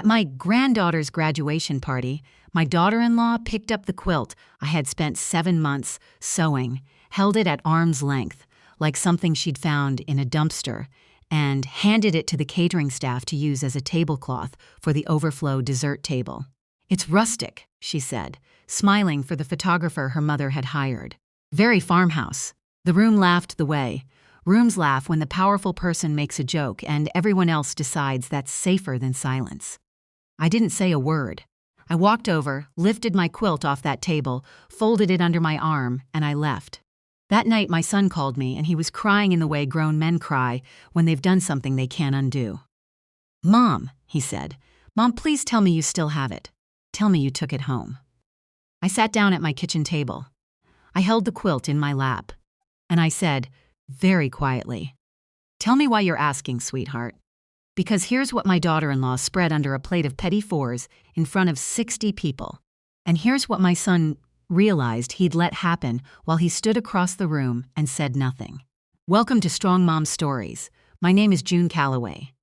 At my granddaughter's graduation party, my daughter-in-law picked up the quilt I had spent 7 months sewing, held it at arm's length, like something she'd found in a dumpster, and handed it to the catering staff to use as a tablecloth for the overflow dessert table. "It's rustic," she said, smiling for the photographer her mother had hired. "Very farmhouse." The room laughed the way. Rooms laugh when the powerful person makes a joke and everyone else decides that's safer than silence. I didn't say a word. I walked over, lifted my quilt off that table, folded it under my arm, and I left. That night my son called me and he was crying in the way grown men cry when they've done something they can't undo. "Mom," he said, "Mom, please tell me you still have it. Tell me you took it home." I sat down at my kitchen table. I held the quilt in my lap, and I said, very quietly, "Tell me why you're asking, sweetheart. Because here's what my daughter-in-law spread under a plate of petit fours in front of 60 people. And here's what my son realized he'd let happen while he stood across the room and said nothing. Welcome to Strong Mom Stories. My name is June Calloway.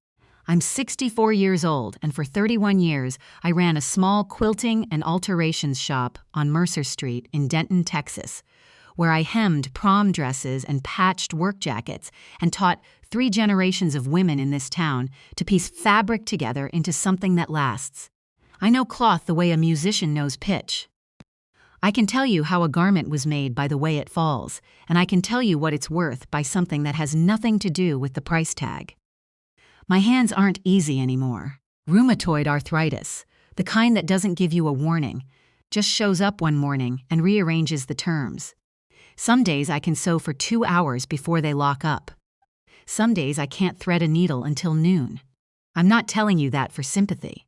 I'm 64 years old, and for 31 years, I ran a small quilting and alterations shop on Mercer Street in Denton, Texas, where I hemmed prom dresses and patched work jackets and taught 3 generations of women in this town to piece fabric together into something that lasts. I know cloth the way a musician knows pitch. I can tell you how a garment was made by the way it falls, and I can tell you what it's worth by something that has nothing to do with the price tag. My hands aren't easy anymore. Rheumatoid arthritis, the kind that doesn't give you a warning, just shows up one morning and rearranges the terms. Some days I can sew for 2 hours before they lock up. Some days I can't thread a needle until noon. I'm not telling you that for sympathy.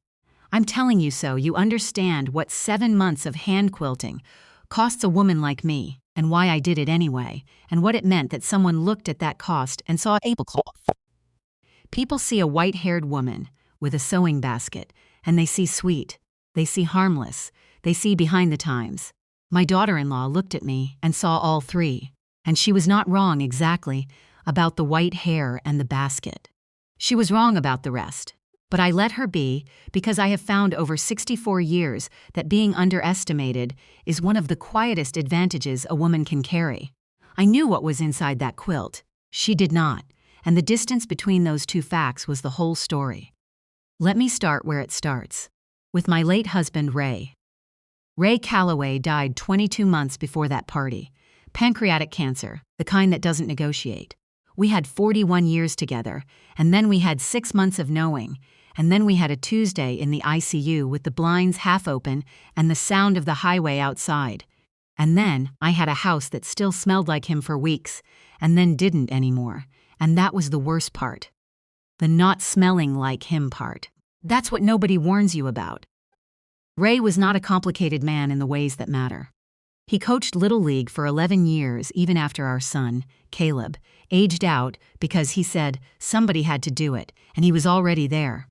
I'm telling you so you understand what 7 months of hand quilting costs a woman like me, and why I did it anyway, and what it meant that someone looked at that cost and saw a tablecloth. People see a white-haired woman with a sewing basket, and they see sweet, they see harmless, they see behind the times. My daughter-in-law looked at me and saw all 3, and she was not wrong exactly about the white hair and the basket. She was wrong about the rest, but I let her be because I have found over 64 years that being underestimated is one of the quietest advantages a woman can carry. I knew what was inside that quilt. She did not, and the distance between those 2 facts was the whole story. Let me start where it starts, with my late husband, Ray. Ray Calloway died 22 months before that party. Pancreatic cancer, the kind that doesn't negotiate. We had 41 years together, and then we had 6 months of knowing, and then we had a Tuesday in the ICU with the blinds half open and the sound of the highway outside. And then I had a house that still smelled like him for weeks, and then didn't anymore. And that was the worst part. The not smelling like him part. That's what nobody warns you about. Ray was not a complicated man in the ways that matter. He coached Little League for 11 years even after our son, Caleb, aged out because he said somebody had to do it, and he was already there.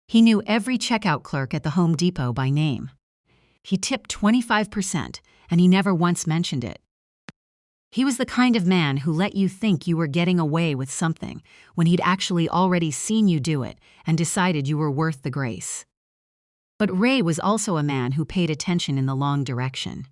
He knew every checkout clerk at the Home Depot by name. He tipped 25%, and he never once mentioned it. He was the kind of man who let you think you were getting away with something when he'd actually already seen you do it and decided you were worth the grace. But Ray was also a man who paid attention in the long direction.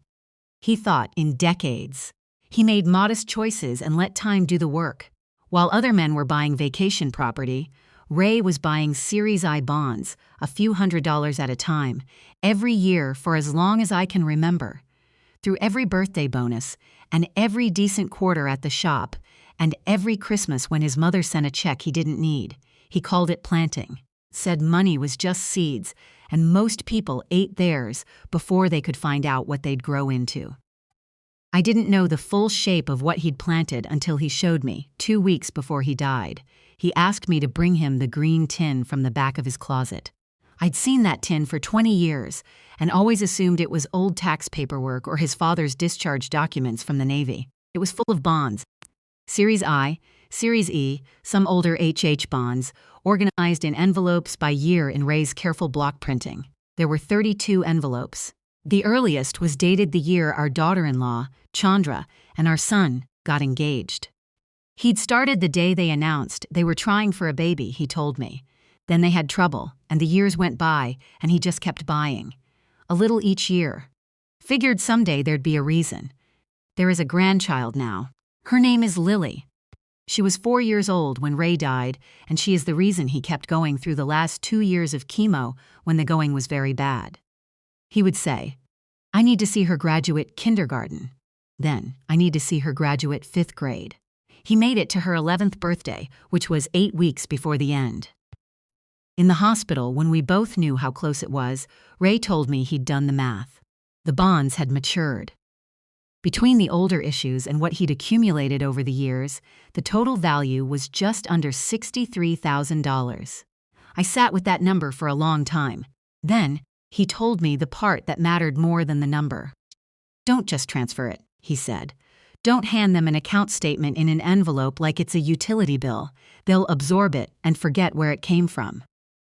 He thought in decades. He made modest choices and let time do the work. While other men were buying vacation property, Ray was buying Series I bonds, a few $100s at a time, every year for as long as I can remember. Through every birthday bonus, and every decent quarter at the shop, and every Christmas when his mother sent a check he didn't need, he called it planting, said money was just seeds, and most people ate theirs before they could find out what they'd grow into. I didn't know the full shape of what he'd planted until he showed me, 2 weeks before he died. He asked me to bring him the green tin from the back of his closet. I'd seen that tin for 20 years and always assumed it was old tax paperwork or his father's discharge documents from the Navy. It was full of bonds. Series I, Series E, some older HH bonds, organized in envelopes by year in Ray's careful block printing. There were 32 envelopes. The earliest was dated the year our daughter-in-law, Chandra, and our son got engaged. He'd started the day they announced they were trying for a baby, he told me. Then they had trouble, and the years went by, and he just kept buying. A little each year. Figured someday there'd be a reason. There is a grandchild now. Her name is Lily. She was 4 years old when Ray died, and she is the reason he kept going through the last 2 years of chemo when the going was very bad. He would say, "I need to see her graduate kindergarten. Then, I need to see her graduate 5th grade." He made it to her 11th birthday, which was 8 weeks before the end. In the hospital, when we both knew how close it was, Ray told me he'd done the math. The bonds had matured. Between the older issues and what he'd accumulated over the years, the total value was just under $63,000. I sat with that number for a long time. Then, he told me the part that mattered more than the number. "Don't just transfer it," he said. "Don't hand them an account statement in an envelope like it's a utility bill. They'll absorb it and forget where it came from."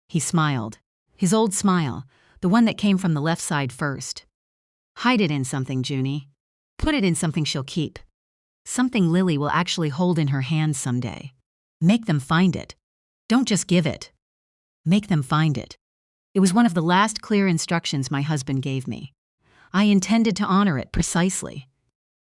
He smiled. His old smile, the one that came from the left side first. "Hide it in something, Junie. Put it in something she'll keep. Something Lily will actually hold in her hands someday. Make them find it. Don't just give it. Make them find it." It was one of the last clear instructions my husband gave me. I intended to honor it precisely.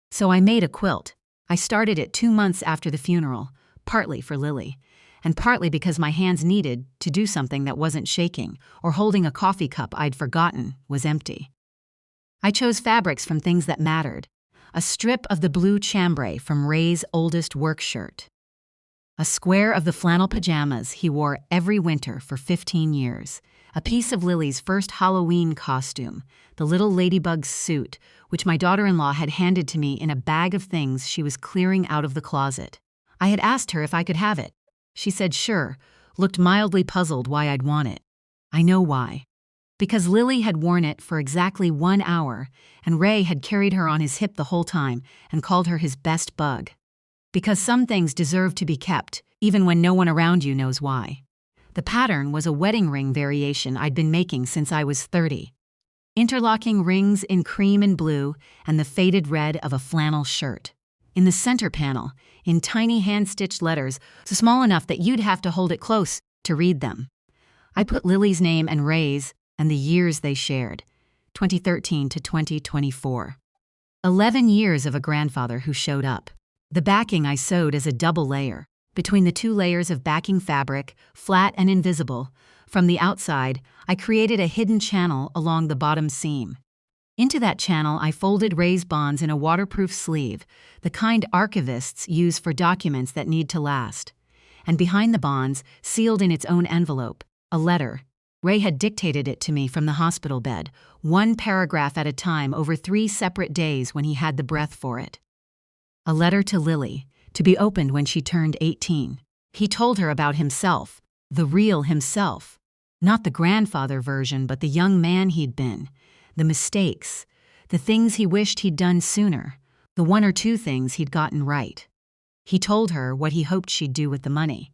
So I made a quilt. I started it 2 months after the funeral, partly for Lily, and partly because my hands needed to do something that wasn't shaking or holding a coffee cup I'd forgotten was empty. I chose fabrics from things that mattered. A strip of the blue chambray from Ray's oldest work shirt. A square of the flannel pajamas he wore every winter for 15 years. A piece of Lily's first Halloween costume, the little ladybug suit, which my daughter-in-law had handed to me in a bag of things she was clearing out of the closet. I had asked her if I could have it. She said sure, looked mildly puzzled why I'd want it. I know why. Because Lily had worn it for exactly 1 hour, and Ray had carried her on his hip the whole time and called her his best bug. Because some things deserve to be kept, even when no one around you knows why. The pattern was a wedding ring variation I'd been making since I was 30. Interlocking rings in cream and blue and the faded red of a flannel shirt. In the center panel, in tiny hand-stitched letters, so small enough that you'd have to hold it close to read them, I put Lily's name and Ray's and the years they shared, 2013 to 2024. 11 years of a grandfather who showed up. The backing I sewed as a double layer, between the 2 layers of backing fabric, flat and invisible. From the outside, I created a hidden channel along the bottom seam. Into that channel, I folded Ray's bonds in a waterproof sleeve, the kind archivists use for documents that need to last. And behind the bonds, sealed in its own envelope, a letter. Ray had dictated it to me from the hospital bed, 1 paragraph at a time over 3 separate days when he had the breath for it. A letter to Lily, to be opened when she turned 18. He told her about himself, the real himself. Not the grandfather version, but the young man he'd been. The mistakes, the things he wished he'd done sooner, the 1 or 2 things he'd gotten right. He told her what he hoped she'd do with the money.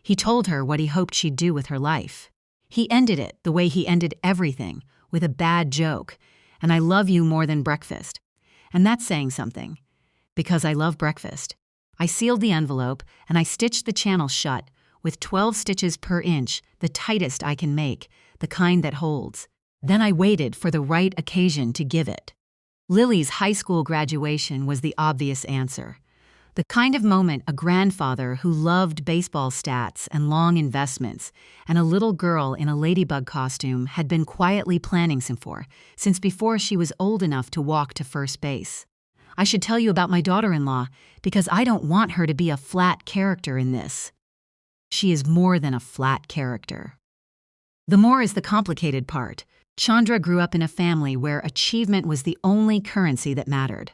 He told her what he hoped she'd do with her life. He ended it the way he ended everything, with a bad joke, and I love you more than breakfast. And that's saying something, because I love breakfast. I sealed the envelope, and I stitched the channel shut, with 12 stitches per inch, the tightest I can make, the kind that holds. Then I waited for the right occasion to give it. Lily's high school graduation was the obvious answer. The kind of moment a grandfather who loved baseball stats and long investments and a little girl in a ladybug costume had been quietly planning for since before she was old enough to walk to first base. I should tell you about my daughter-in-law because I don't want her to be a flat character in this. She is more than a flat character. The more is the complicated part. Chandra grew up in a family where achievement was the only currency that mattered.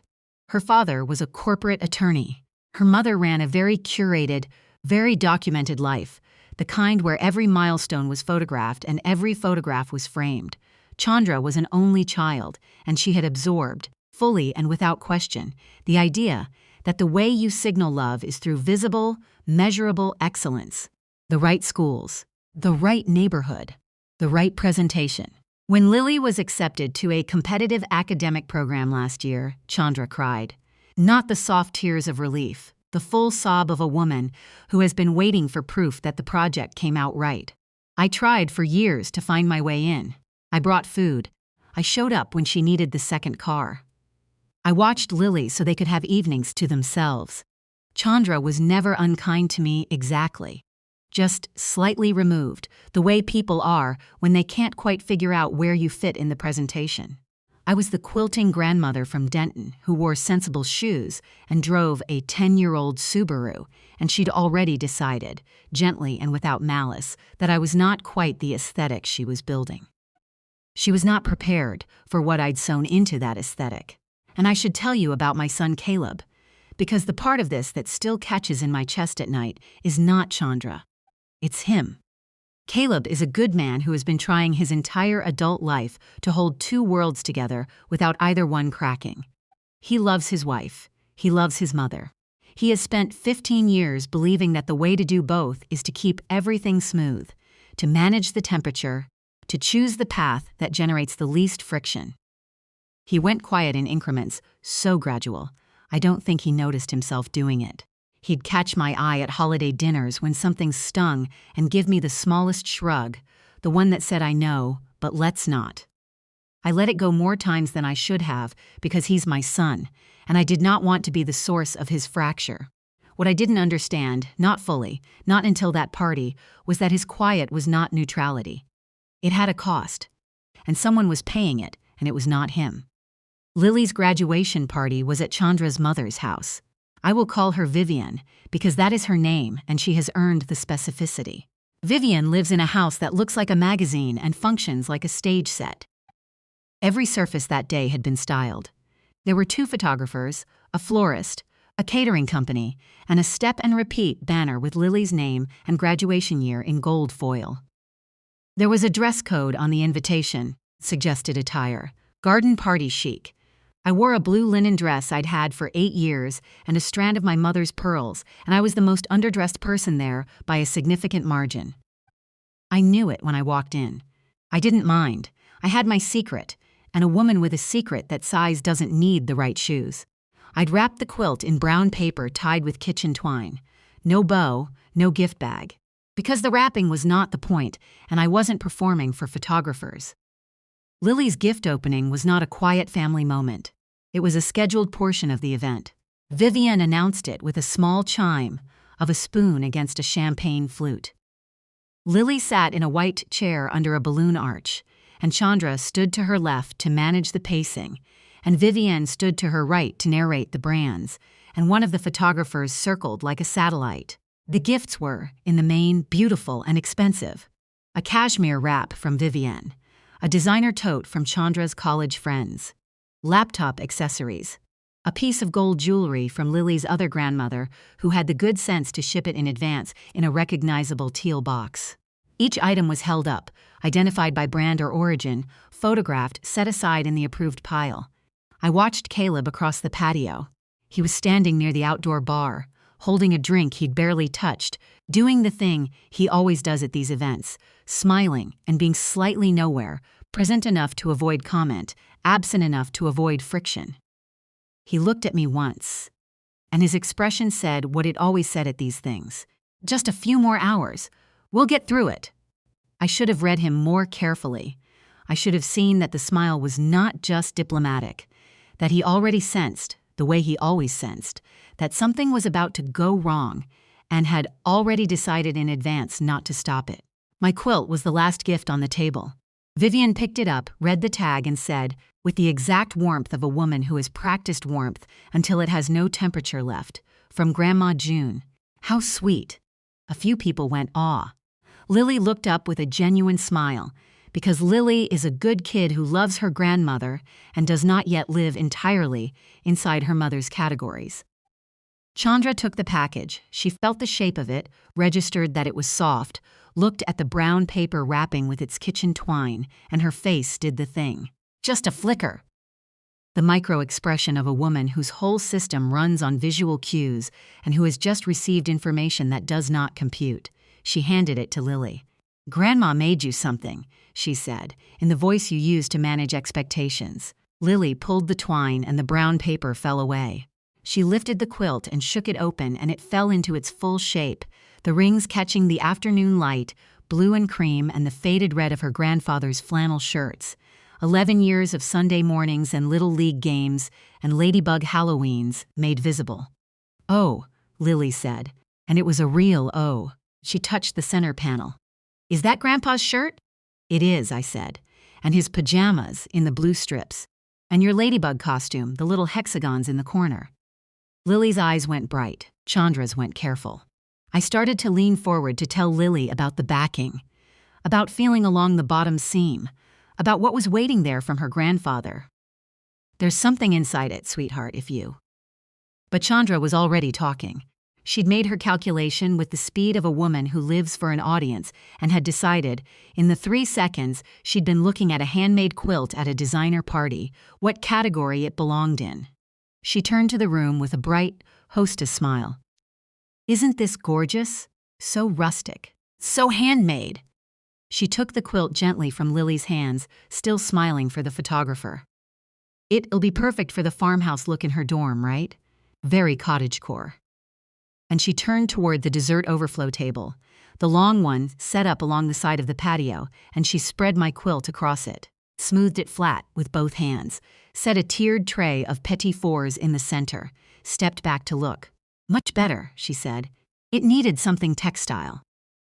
Her father was a corporate attorney. Her mother ran a very curated, very documented life, the kind where every milestone was photographed and every photograph was framed. Chandra was an only child, and she had absorbed, fully and without question, the idea that the way you signal love is through visible, measurable excellence. The right schools, the right neighborhood, the right presentation. When Lily was accepted to a competitive academic program last year, Chandra cried. Not the soft tears of relief, the full sob of a woman who has been waiting for proof that the project came out right. I tried for years to find my way in. I brought food. I showed up when she needed the second car. I watched Lily so they could have evenings to themselves. Chandra was never unkind to me exactly. Just slightly removed, the way people are when they can't quite figure out where you fit in the presentation. I was the quilting grandmother from Denton who wore sensible shoes and drove a 10-year-old Subaru, and she'd already decided, gently and without malice, that I was not quite the aesthetic she was building. She was not prepared for what I'd sewn into that aesthetic. And I should tell you about my son Caleb, because the part of this that still catches in my chest at night is not Chandra. It's him. Caleb is a good man who has been trying his entire adult life to hold two worlds together without either one cracking. He loves his wife. He loves his mother. He has spent 15 years believing that the way to do both is to keep everything smooth, to manage the temperature, to choose the path that generates the least friction. He went quiet in increments, so gradual, I don't think he noticed himself doing it. He'd catch my eye at holiday dinners when something stung and give me the smallest shrug, the one that said I know, but let's not. I let it go more times than I should have because he's my son, and I did not want to be the source of his fracture. What I didn't understand, not fully, not until that party, was that his quiet was not neutrality. It had a cost, and someone was paying it, and it was not him. Lily's graduation party was at Chandra's mother's house. I will call her Vivian, because that is her name and she has earned the specificity. Vivian lives in a house that looks like a magazine and functions like a stage set. Every surface that day had been styled. There were 2 photographers, a florist, a catering company, and a step and repeat banner with Lily's name and graduation year in gold foil. There was a dress code on the invitation, suggested attire, garden party chic. I wore a blue linen dress I'd had for 8 years and a strand of my mother's pearls, and I was the most underdressed person there by a significant margin. I knew it when I walked in. I didn't mind. I had my secret, and a woman with a secret that size doesn't need the right shoes. I'd wrapped the quilt in brown paper tied with kitchen twine. No bow, no gift bag. Because the wrapping was not the point, and I wasn't performing for photographers. Lily's gift opening was not a quiet family moment. It was a scheduled portion of the event. Vivian announced it with a small chime of a spoon against a champagne flute. Lily sat in a white chair under a balloon arch, and Chandra stood to her left to manage the pacing, and Vivian stood to her right to narrate the brands, and one of the photographers circled like a satellite. The gifts were, in the main, beautiful and expensive. A cashmere wrap from Vivian, a designer tote from Chandra's college friends, laptop accessories, a piece of gold jewelry from Lily's other grandmother who had the good sense to ship it in advance in a recognizable teal box. Each item was held up, identified by brand or origin, photographed, set aside in the approved pile. I watched Caleb across the patio. He was standing near the outdoor bar, holding a drink he'd barely touched, doing the thing he always does at these events, smiling and being slightly nowhere, present enough to avoid comment, absent enough to avoid friction. He looked at me once, and his expression said what it always said at these things. Just a few more hours. We'll get through it. I should have read him more carefully. I should have seen that the smile was not just diplomatic, that he already sensed, the way he always sensed, that something was about to go wrong and had already decided in advance not to stop it. My quilt was the last gift on the table. Vivian picked it up, read the tag, and said, with the exact warmth of a woman who has practiced warmth until it has no temperature left, from Grandma June. How sweet. A few people went awe. Lily looked up with a genuine smile, because Lily is a good kid who loves her grandmother and does not yet live entirely inside her mother's categories. Chandra took the package. She felt the shape of it, registered that it was soft, looked at the brown paper wrapping with its kitchen twine, and her face did the thing. Just a flicker. The micro-expression of a woman whose whole system runs on visual cues and who has just received information that does not compute. She handed it to Lily. "Grandma made you something," she said, in the voice you use to manage expectations. Lily pulled the twine and the brown paper fell away. She lifted the quilt and shook it open, and it fell into its full shape, the rings catching the afternoon light, blue and cream and the faded red of her grandfather's flannel shirts. 11 years of Sunday mornings and Little League games and Ladybug Halloweens made visible. "Oh," Lily said, and it was a real "oh." She touched the center panel. "Is that Grandpa's shirt?" "It is," I said, "and his pajamas in the blue strips. And your ladybug costume, the little hexagons in the corner." Lily's eyes went bright. Chandra's went careful. I started to lean forward to tell Lily about the backing, about feeling along the bottom seam, about what was waiting there from her grandfather. "There's something inside it, sweetheart, if you..." But Chandra was already talking. She'd made her calculation with the speed of a woman who lives for an audience and had decided, in the 3 seconds she'd been looking at a handmade quilt at a designer party, what category it belonged in. She turned to the room with a bright, hostess smile. "Isn't this gorgeous? So rustic. So handmade." She took the quilt gently from Lily's hands, still smiling for the photographer. "It'll be perfect for the farmhouse look in her dorm, right? Very cottagecore." And she turned toward the dessert overflow table, the long one set up along the side of the patio, and she spread my quilt across it, smoothed it flat with both hands, set a tiered tray of petit fours in the center, stepped back to look. "Much better," she said. "It needed something textile."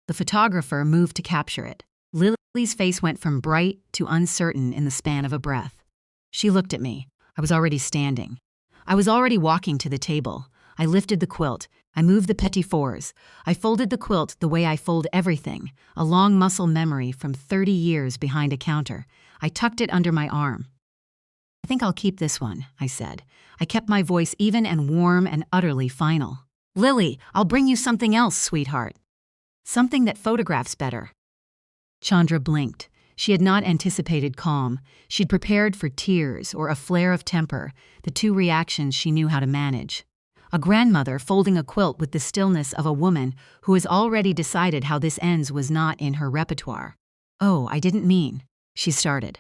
The photographer moved to capture it. Lily's face went from bright to uncertain in the span of a breath. She looked at me. I was already standing. I was already walking to the table. I lifted the quilt. I moved the petit fours. I folded the quilt the way I fold everything, a long muscle memory from 30 years behind a counter. I tucked it under my arm. "I think I'll keep this one," I said. I kept my voice even and warm and utterly final. "Lily, I'll bring you something else, sweetheart. Something that photographs better." Chandra blinked. She had not anticipated calm. She'd prepared for tears or a flare of temper, the two reactions she knew how to manage. A grandmother folding a quilt with the stillness of a woman who has already decided how this ends was not in her repertoire. "Oh, I didn't mean," she started.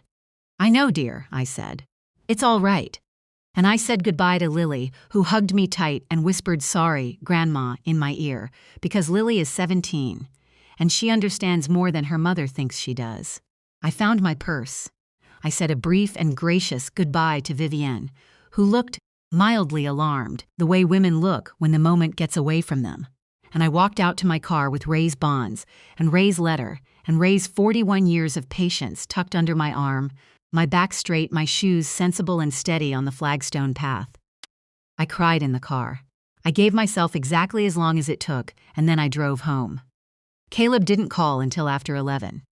"I know, dear," I said. "It's all right." And I said goodbye to Lily, who hugged me tight and whispered "sorry, Grandma," in my ear, because Lily is 17, and she understands more than her mother thinks she does. I found my purse. I said a brief and gracious goodbye to Vivienne, who looked mildly alarmed, the way women look when the moment gets away from them. And I walked out to my car with Ray's bonds, and Ray's letter, and Ray's 41 years of patience tucked under my arm, my back straight, my shoes sensible and steady on the flagstone path. I cried in the car. I gave myself exactly as long as it took, and then I drove home. Caleb didn't call until after 11.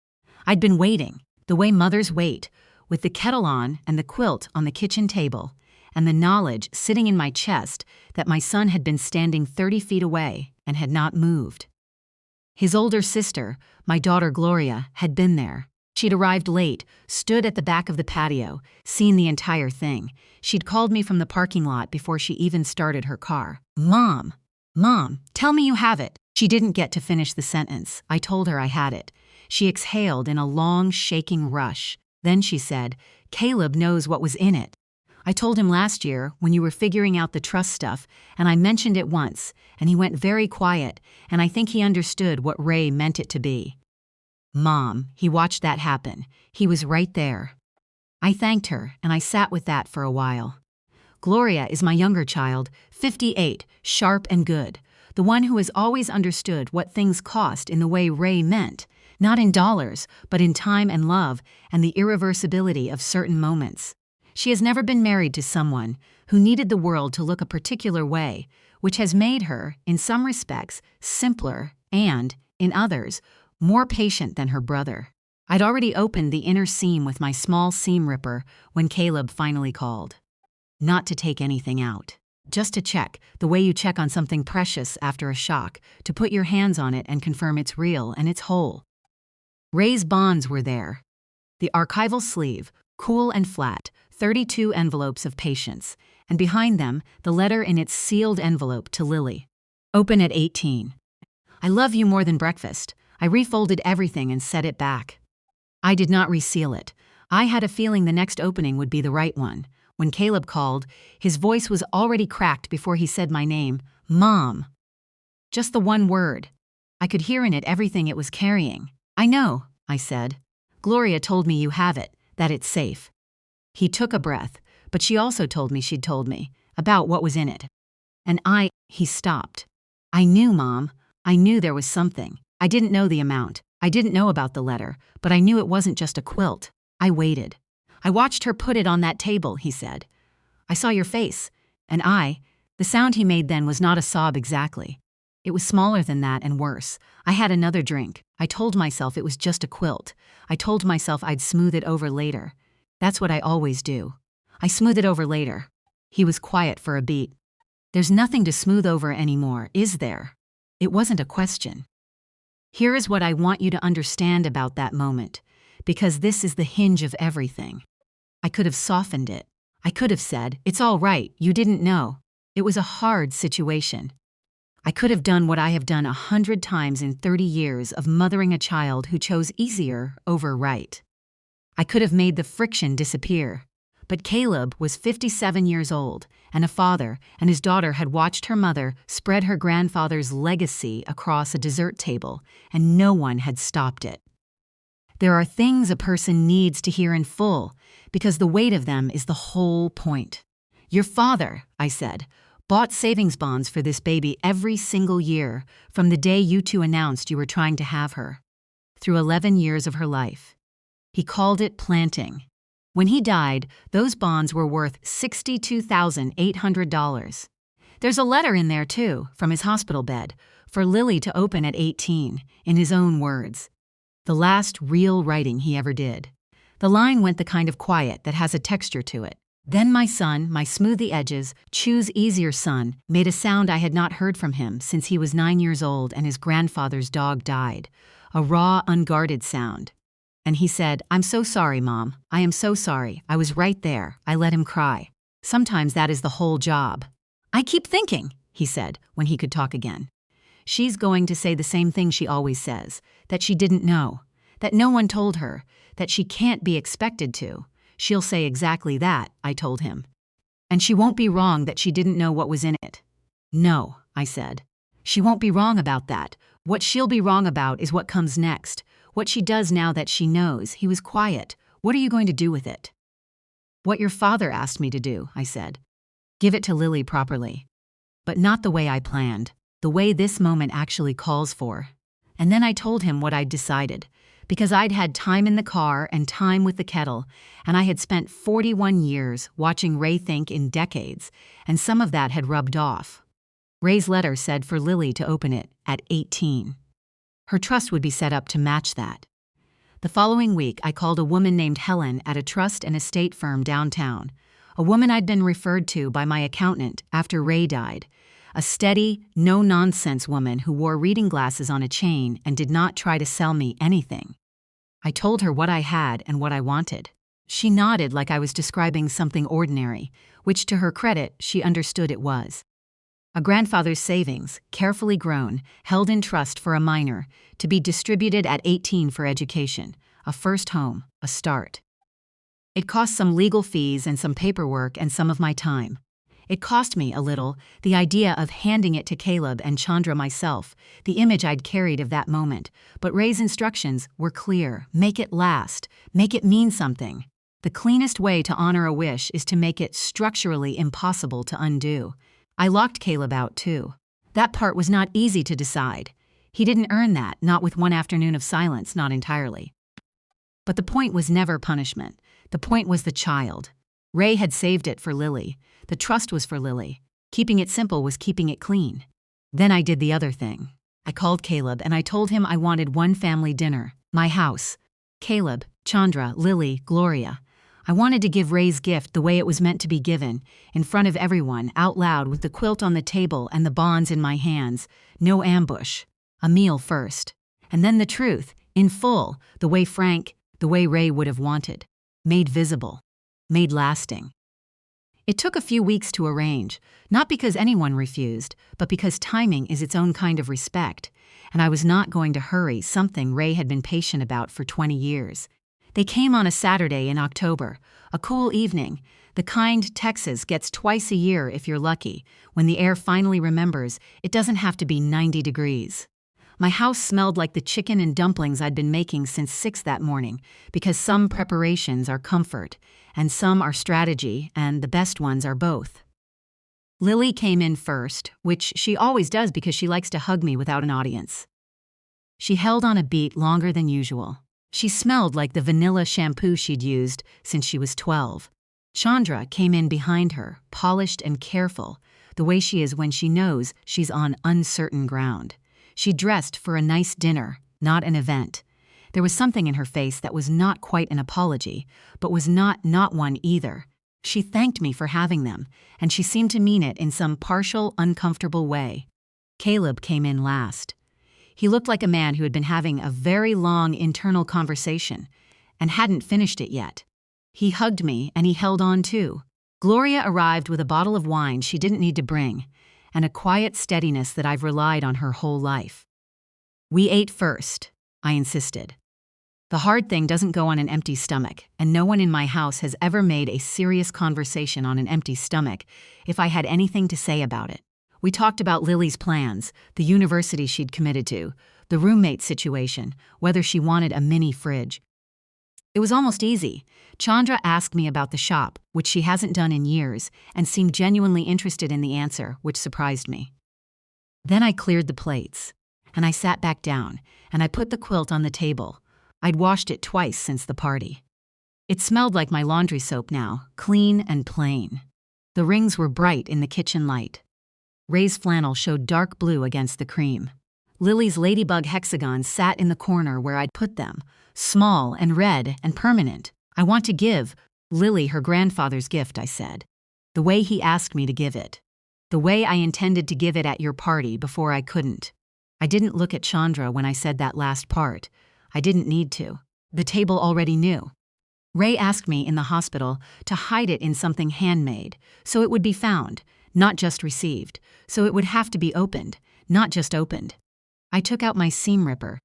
I'd been waiting, the way mothers wait, with the kettle on and the quilt on the kitchen table, and the knowledge sitting in my chest that my son had been standing 30 feet away and had not moved. His older sister, my daughter Gloria, had been there. She'd arrived late, stood at the back of the patio, seen the entire thing. She'd called me from the parking lot before she even started her car. Mom, tell me you have it." She didn't get to finish the sentence. I told her I had it. She exhaled in a long, shaking rush. Then she said, "Caleb knows what was in it. I told him last year when you were figuring out the trust stuff, and I mentioned it once, and he went very quiet, and I think he understood what Ray meant it to be." Mom, he watched that happen. He was right there. I thanked her, and I sat with that for a while. Gloria is my younger child, 58, sharp and good, the one who has always understood what things cost in the way Ray meant, not in dollars, but in time and love and the irreversibility of certain moments. She has never been married to someone who needed the world to look a particular way, which has made her, in some respects, simpler and, in others, more patient than her brother. I'd already opened the inner seam with my small seam ripper when Caleb finally called. Not to take anything out. Just to check, the way you check on something precious after a shock, to put your hands on it and confirm it's real and it's whole. Ray's bonds were there. The archival sleeve, cool and flat, 32 envelopes of patience, and behind them, the letter in its sealed envelope to Lily. Open at 18. I love you more than breakfast. I refolded everything and set it back. I did not reseal it. I had a feeling the next opening would be the right one. When Caleb called, his voice was already cracked before he said my name, Mom. Just the one word. I could hear in it everything it was carrying. I know, I said. Gloria told me you have it, that it's safe. He took a breath, but she also told me she'd told me about what was in it. And he stopped. I knew, Mom. I knew there was something. I didn't know the amount. I didn't know about the letter, but I knew it wasn't just a quilt. I waited. I watched her put it on that table, he said. I saw your face. And the sound he made then was not a sob exactly. It was smaller than that and worse. I had another drink. I told myself it was just a quilt. I told myself I'd smooth it over later. That's what I always do. I smooth it over later. He was quiet for a beat. There's nothing to smooth over anymore, is there? It wasn't a question. Here is what I want you to understand about that moment, because this is the hinge of everything. I could have softened it. I could have said, it's all right, you didn't know. It was a hard situation. I could have done what I have done 100 times in 30 years of mothering a child who chose easier over right. I could have made the friction disappear. But Caleb was 57 years old and a father, and his daughter had watched her mother spread her grandfather's legacy across a dessert table, and no one had stopped it. There are things a person needs to hear in full, because the weight of them is the whole point. Your father, I said, bought savings bonds for this baby every single year from the day you two announced you were trying to have her, through 11 years of her life. He called it planting. When he died, those bonds were worth $62,800. There's a letter in there, too, from his hospital bed, for Lily to open at 18, in his own words. The last real writing he ever did. The line went the kind of quiet that has a texture to it. Then my son, my smoothie edges, choose easier son, made a sound I had not heard from him since he was 9 years old and his grandfather's dog died. A raw, unguarded sound. And he said, I'm so sorry, Mom. I am so sorry. I was right there. I let him cry. Sometimes that is the whole job. I keep thinking, he said, when he could talk again. She's going to say the same thing she always says, that she didn't know, that no one told her, that she can't be expected to. She'll say exactly that, I told him. And she won't be wrong that she didn't know what was in it. No, I said. She won't be wrong about that. What she'll be wrong about is what comes next. What she does now that she knows. He was quiet. What are you going to do with it? What your father asked me to do, I said. Give it to Lily properly. But not the way I planned. The way this moment actually calls for. And then I told him what I'd decided. Because I'd had time in the car and time with the kettle, and I had spent 41 years watching Ray think in decades, and some of that had rubbed off. Ray's letter said for Lily to open it at 18. Her trust would be set up to match that. The following week, I called a woman named Helen at a trust and estate firm downtown, a woman I'd been referred to by my accountant after Ray died, a steady, no-nonsense woman who wore reading glasses on a chain and did not try to sell me anything. I told her what I had and what I wanted. She nodded like I was describing something ordinary, which to her credit, she understood it was. A grandfather's savings, carefully grown, held in trust for a minor, to be distributed at 18 for education, a first home, a start. It cost some legal fees and some paperwork and some of my time. It cost me a little, the idea of handing it to Caleb and Chandra myself, the image I'd carried of that moment, but Ray's instructions were clear. Make it last. Make it mean something. The cleanest way to honor a wish is to make it structurally impossible to undo. I locked Caleb out, too. That part was not easy to decide. He didn't earn that, not with one afternoon of silence, not entirely. But the point was never punishment. The point was the child. Ray had saved it for Lily. The trust was for Lily. Keeping it simple was keeping it clean. Then I did the other thing. I called Caleb and I told him I wanted one family dinner. My house. Caleb, Chandra, Lily, Gloria. I wanted to give Ray's gift the way it was meant to be given, in front of everyone, out loud with the quilt on the table and the bonds in my hands. No ambush. A meal first. And then the truth, in full, the way Ray would have wanted. Made visible. Made lasting. It took a few weeks to arrange, not because anyone refused, but because timing is its own kind of respect, and I was not going to hurry something Ray had been patient about for 20 years. They came on a Saturday in October, a cool evening, the kind Texas gets twice a year if you're lucky, when the air finally remembers it doesn't have to be 90 degrees. My house smelled like the chicken and dumplings I'd been making since 6 that morning, because some preparations are comfort, and some are strategy, and the best ones are both. Lily came in first, which she always does because she likes to hug me without an audience. She held on a beat longer than usual. She smelled like the vanilla shampoo she'd used since she was 12. Chandra came in behind her, polished and careful, the way she is when she knows she's on uncertain ground. She dressed for a nice dinner, not an event. There was something in her face that was not quite an apology, but was not one either. She thanked me for having them, and she seemed to mean it in some partial, uncomfortable way. Caleb came in last. He looked like a man who had been having a very long internal conversation and hadn't finished it yet. He hugged me, and he held on too. Gloria arrived with a bottle of wine she didn't need to bring, and a quiet steadiness that I've relied on her whole life. "We ate first," I insisted. The hard thing doesn't go on an empty stomach, and no one in my house has ever made a serious conversation on an empty stomach if I had anything to say about it. We talked about Lily's plans, the university she'd committed to, the roommate situation, whether she wanted a mini fridge. It was almost easy. Chandra asked me about the shop, which she hasn't done in years, and seemed genuinely interested in the answer, which surprised me. Then I cleared the plates, and I sat back down, and I put the quilt on the table. I'd washed it twice since the party. It smelled like my laundry soap now, clean and plain. The rings were bright in the kitchen light. Ray's flannel showed dark blue against the cream. Lily's ladybug hexagons sat in the corner where I'd put them, small and red and permanent. "I want to give Lily her grandfather's gift," I said. "The way he asked me to give it. The way I intended to give it at your party before I couldn't." I didn't look at Chandra when I said that last part. I didn't need to. The table already knew. Ray asked me in the hospital to hide it in something handmade, so it would be found, not just received, so it would have to be opened, not just opened. I took out my seam ripper.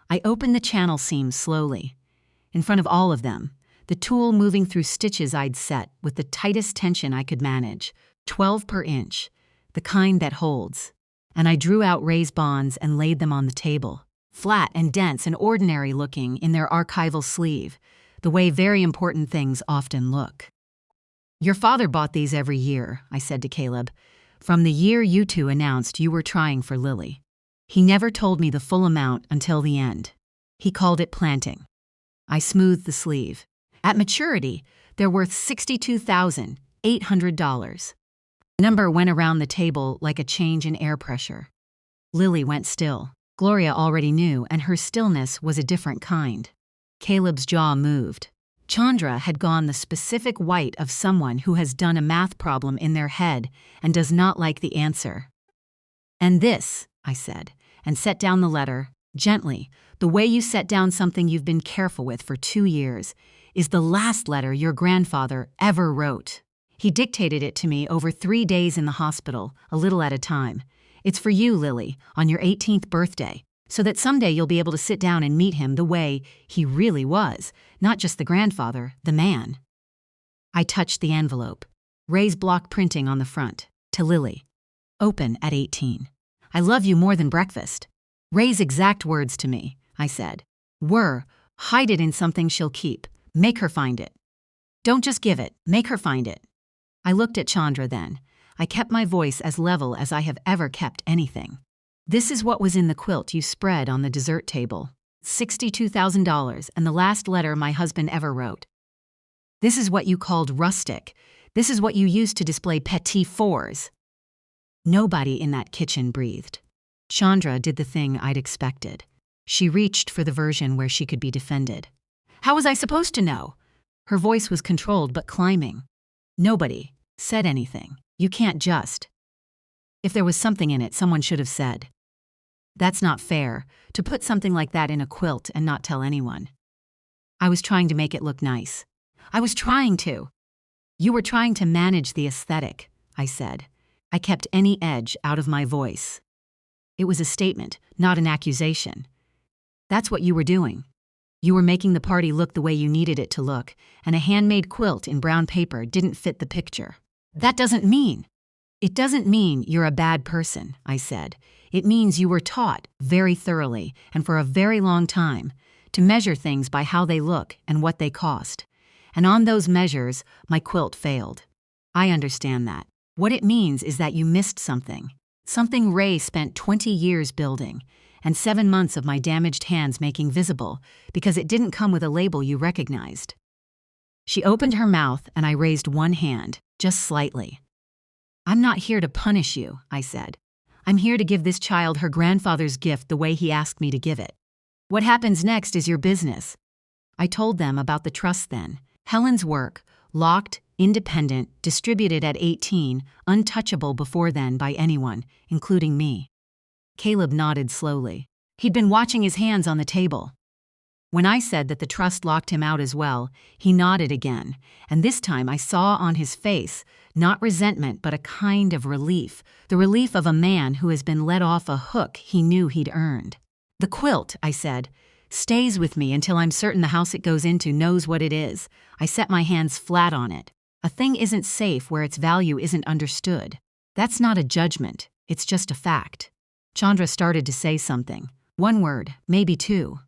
I opened the channel seams slowly. In front of all of them, the tool moving through stitches I'd set with the tightest tension I could manage, 12 per inch, the kind that holds. And I drew out Ray's bonds and laid them on the table, flat and dense and ordinary looking in their archival sleeve, the way very important things often look. "Your father bought these every year," I said to Caleb, "from the year you two announced you were trying for Lily. He never told me the full amount until the end. He called it planting." I smoothed the sleeve. "At maturity, they're worth $62,800. The number went around the table like a change in air pressure. Lily went still. Gloria already knew, and her stillness was a different kind. Caleb's jaw moved. Chandra had gone the specific white of someone who has done a math problem in their head and does not like the answer. "And this," I said, and set down the letter, gently, the way you set down something you've been careful with for 2 years, "is the last letter your grandfather ever wrote. He dictated it to me over 3 days in the hospital, a little at a time. It's for you, Lily, on your 18th birthday, so that someday you'll be able to sit down and meet him the way he really was, not just the grandfather, the man." I touched the envelope. Ray's block printing on the front. To Lily. "Open at 18. I love you more than breakfast." Ray's exact words to me, I said, were, "Hide it in something she'll keep. Make her find it. Don't just give it, make her find it." I looked at Chandra then. I kept my voice as level as I have ever kept anything. "This is what was in the quilt you spread on the dessert table. $62,000, and the last letter my husband ever wrote. This is what you called rustic. This is what you used to display petit fours." Nobody in that kitchen breathed. Chandra did the thing I'd expected. She reached for the version where she could be defended. "How was I supposed to know?" Her voice was controlled but climbing. "Nobody said anything. You can't just. If there was something in it, someone should have said. That's not fair, to put something like that in a quilt and not tell anyone." I was trying to make it look nice. I was trying to. "You were trying to manage the aesthetic," I said. I kept any edge out of my voice. It was a statement, not an accusation. "That's what you were doing. You were making the party look the way you needed it to look, and a handmade quilt in brown paper didn't fit the picture. That doesn't mean." It doesn't mean you're a bad person, I said. It means you were taught very thoroughly and for a very long time to measure things by how they look and what they cost. And on those measures, my quilt failed. I understand that. What it means is that you missed something. Something Ray spent 20 years building and 7 months of my damaged hands making visible because it didn't come with a label you recognized. She opened her mouth and I raised one hand, just slightly. I'm not here to punish you, I said. I'm here to give this child her grandfather's gift the way he asked me to give it. What happens next is your business. I told them about the trust then. Helen's work, locked, independent, distributed at 18, untouchable before then by anyone, including me. Caleb nodded slowly. He'd been watching his hands on the table. When I said that the trust locked him out as well, he nodded again, and this time I saw on his face not resentment but a kind of relief, the relief of a man who has been let off a hook he knew he'd earned. The quilt, I said, stays with me until I'm certain the house it goes into knows what it is. I set my hands flat on it. A thing isn't safe where its value isn't understood. That's not a judgment, it's just a fact. Chandra started to say something. One word, maybe two.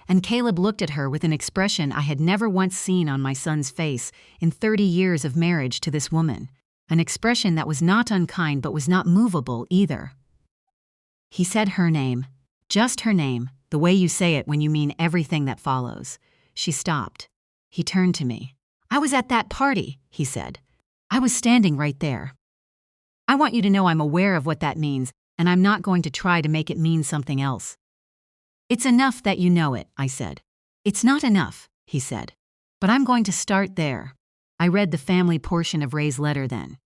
And Caleb looked at her with an expression I had never once seen on my son's face in 30 years of marriage to this woman. An expression that was not unkind but was not movable either. He said her name. Just her name, the way you say it when you mean everything that follows. She stopped. He turned to me. I was at that party, he said. I was standing right there. I want you to know I'm aware of what that means, and I'm not going to try to make it mean something else. It's enough that you know it, I said. It's not enough, he said. But I'm going to start there. I read the family portion of Ray's letter then.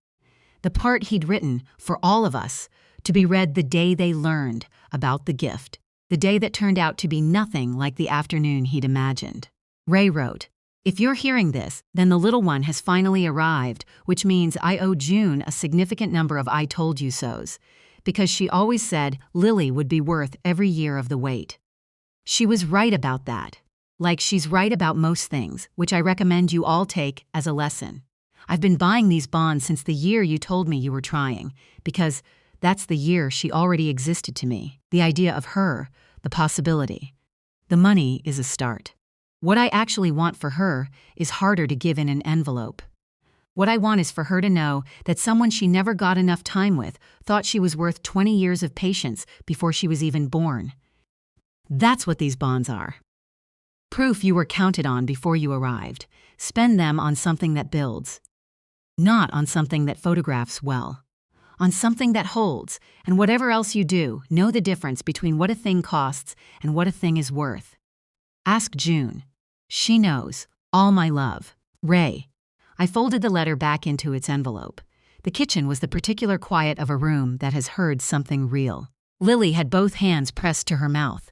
The part he'd written for all of us, to be read the day they learned about the gift, the day that turned out to be nothing like the afternoon he'd imagined. Ray wrote, "If you're hearing this, then the little one has finally arrived, which means I owe June a significant number of I told you so's, because she always said Lily would be worth every year of the wait. She was right about that, like she's right about most things, which I recommend you all take as a lesson. I've been buying these bonds since the year you told me you were trying, because that's the year she already existed to me. The idea of her, the possibility. The money is a start. What I actually want for her is harder to give in an envelope. What I want is for her to know that someone she never got enough time with thought she was worth 20 years of patience before she was even born. That's what these bonds are. Proof you were counted on before you arrived. Spend them on something that builds. Not on something that photographs well. On something that holds, and whatever else you do, know the difference between what a thing costs and what a thing is worth. Ask June. She knows. All my love. Ray." I folded the letter back into its envelope. The kitchen was the particular quiet of a room that has heard something real. Lily had both hands pressed to her mouth.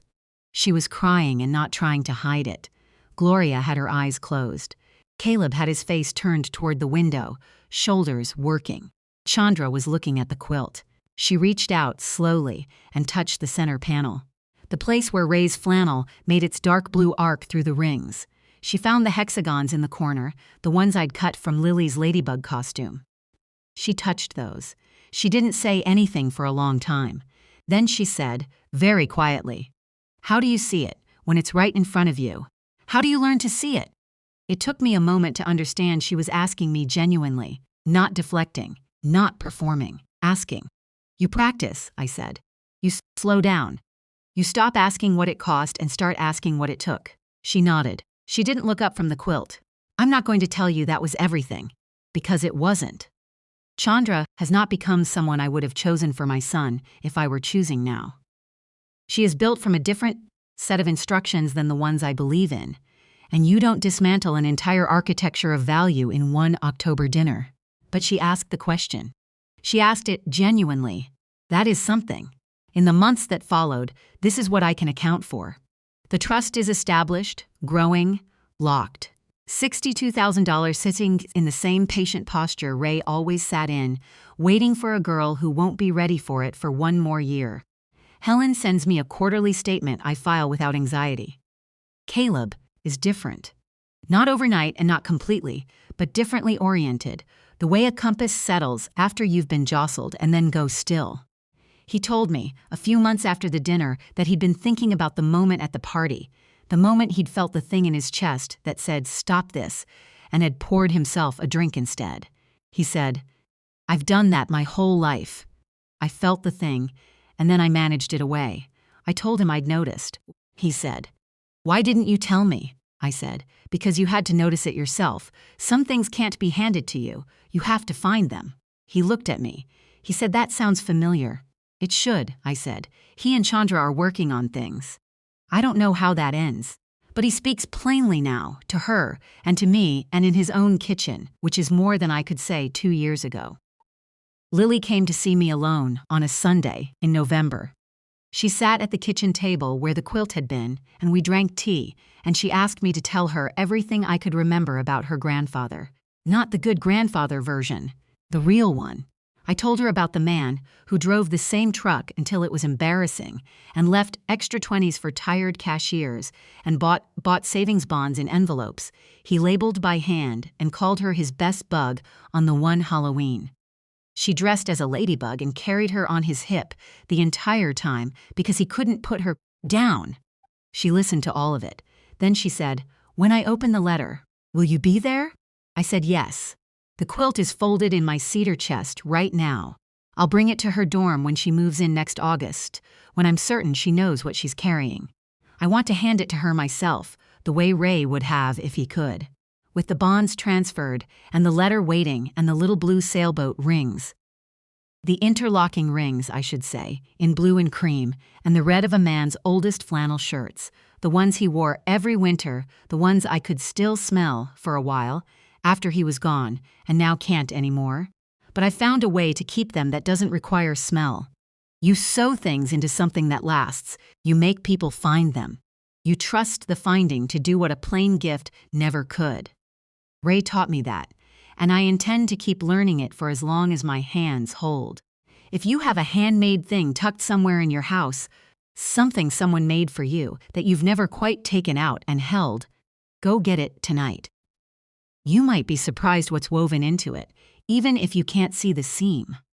She was crying and not trying to hide it. Gloria had her eyes closed. Caleb had his face turned toward the window, shoulders working. Chandra was looking at the quilt. She reached out slowly and touched the center panel. The place where Ray's flannel made its dark blue arc through the rings. She found the hexagons in the corner, the ones I'd cut from Lily's ladybug costume. She touched those. She didn't say anything for a long time. Then she said, very quietly, "How do you see it when it's right in front of you? How do you learn to see it?" It took me a moment to understand she was asking me genuinely, not deflecting, not performing, asking. "You practice," I said. "You slow down. You stop asking what it cost and start asking what it took." She nodded. She didn't look up from the quilt. "I'm not going to tell you that was everything, because it wasn't. Chandra has not become someone I would have chosen for my son if I were choosing now. She is built from a different set of instructions than the ones I believe in, and you don't dismantle an entire architecture of value in one October dinner." But she asked the question. She asked it genuinely. That is something. In the months that followed, this is what I can account for. The trust is established, growing, locked. $62,000 sitting in the same patient posture Ray always sat in, waiting for a girl who won't be ready for it for one more year. Helen sends me a quarterly statement I file without anxiety. Caleb is different. Not overnight and not completely, but differently oriented, The way a compass settles after you've been jostled and then goes still. He told me, a few months after the dinner, that he'd been thinking about the moment at the party, the moment he'd felt the thing in his chest that said, "Stop this," and had poured himself a drink instead. He said, "I've done that my whole life. I felt the thing, and then I managed it away." I told him I'd noticed. He said, "Why didn't you tell me?" I said, "Because you had to notice it yourself. Some things can't be handed to you. You have to find them." He looked at me. He said, "That sounds familiar." "It should," I said. "He and Chandra are working on things. I don't know how that ends. But he speaks plainly now, to her, and to me, and in his own kitchen, which is more than I could say 2 years ago." Lily came to see me alone on a Sunday in November. She sat at the kitchen table where the quilt had been, and we drank tea, and she asked me to tell her everything I could remember about her grandfather. Not the good grandfather version, the real one. I told her about the man who drove the same truck until it was embarrassing and left extra 20s for tired cashiers and bought savings bonds in envelopes he labeled by hand and called her his best bug on the one Halloween. She dressed as a ladybug and carried her on his hip the entire time because he couldn't put her down. She listened to all of it. Then she said, "When I open the letter, will you be there?" I said yes. "The quilt is folded in my cedar chest right now. I'll bring it to her dorm when she moves in next August, when I'm certain she knows what she's carrying. I want to hand it to her myself, the way Ray would have if he could. With the bonds transferred, and the letter waiting, and the little blue sailboat rings. The interlocking rings, I should say, in blue and cream, and the red of a man's oldest flannel shirts, the ones he wore every winter, the ones I could still smell for a while, after he was gone, and now can't anymore. But I found a way to keep them that doesn't require smell. You sew things into something that lasts. You make people find them. You trust the finding to do what a plain gift never could. Ray taught me that, and I intend to keep learning it for as long as my hands hold. If you have a handmade thing tucked somewhere in your house, something someone made for you that you've never quite taken out and held, go get it tonight. You might be surprised what's woven into it, even if you can't see the seam.